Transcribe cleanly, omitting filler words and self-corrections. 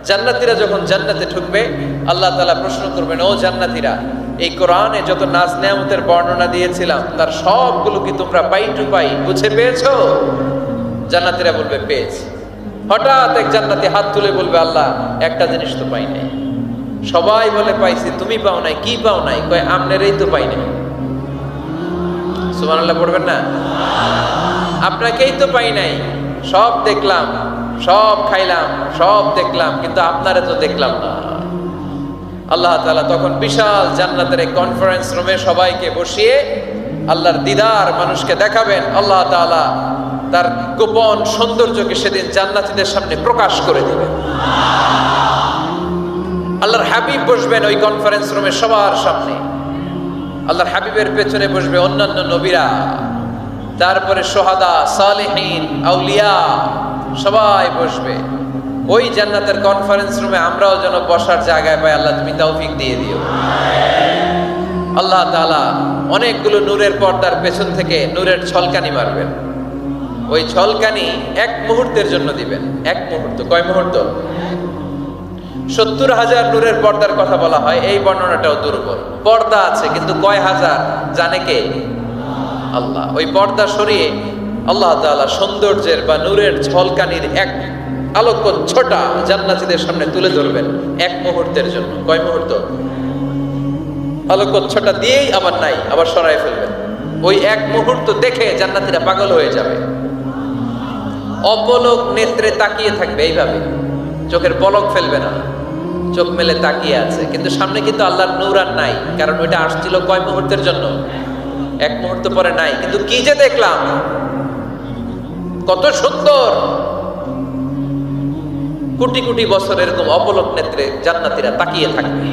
জান্নাতীরা যখন জান্নাতে ঢুকবে আল্লাহ তাআলা প্রশ্ন করবেন, ও জান্নাতীরা, এই কোরআনে যত নাজ নেয়ামতের বর্ণনা দিয়েছিলাম তার সবগুলো কি তোমরা পাই টু পাই বুঝে পেয়েছো? জান্নাতীরা বলবে পেয়েছি। হঠাৎ এক জান্নাতি হাত তুলে বলবে, আল্লাহ একটা জিনিস তো পাই নাই। সবাই বলে পাইছি, তুমি পাও নাই। কি পাও নাই? কয় আমনেরই তো পাই নাই। সুবহানাল্লাহ পড়বেন না? আপনাকেই তো পাই নাই। সব দেখলাম, সব খাইলাম, সব দেখলাম, কিন্তু আপনারে তো দেখলাম না। আল্লাহ তাআলা তখন বিশাল জান্নাতের এক কনফারেন্স রুমে সবাইকে বসিয়ে আল্লাহর দিদার মানুষকে দেখাবেন। আল্লাহ তাআলা তার গোপন সৌন্দর্যকে সেদিন জান্নাতীদের সামনে প্রকাশ করে দিবেন। আল্লাহর হাবিব বসবেন ওই কনফারেন্স রুমে সবার সামনে। আল্লাহর হাবিবের পেছনে বসবে অন্যান্য নবীরা, তারপরে সোহাদা, সালেহীন, আউলিয়া সবাই বসবে ওই জান্নাতের কনফারেন্স রুমে। আমরাও যেন বসার জায়গায় পাই, আল্লাহ তুমি তৌফিক দিয়ে দিও। আল্লাহ তাআলা অনেকগুলো নূরের পর্দার পেছন থেকে নূরের ছলকানি মারবেন। ওই ছলকানি এক মুহূর্তের জন্য দিবেন। এক মুহূর্ত। কয় মুহূর্ত? 70,000 নূরের পর্দার কথা বলা হয়। এই বর্ণনাটাও দুর্বল। পর্দা আছে কিন্তু কয় হাজার জানে কে? আল্লাহ। ওই পর্দা সরিয়ে আল্লাহ তাআলা সৌন্দর্যের বা নূরের ঝলকানির এক আলোক ছোটা জান্নাতীদের সামনে তুলে ধরবেন এক মুহূর্তের জন্য। কয় মুহূর্ত? আলোক ছোটা দিয়েই আবার নাই, আবার সরায় ফেলবেন। ওই এক মুহূর্ত দেখে জান্নাতীরা পাগল হয়ে যাবে, অপলক নেত্রে তাকিয়ে থাকবে। এইভাবে চোখের পলক ফেলবে না, চোখ মেলে তাকিয়ে আছে। কিন্তু সামনে কিন্তু আল্লাহর নূর আর নাই, কারণ ওইটা আসছিল কয় মুহূর্তের জন্য? এক মুহূর্ত পরে নাই। কিন্তু কি যে দেখলাম, কত সুন্দর! কোটি কোটি বছর এরকম অপলক নেত্রে জান্নাতীরা তাকিয়ে থাকবে।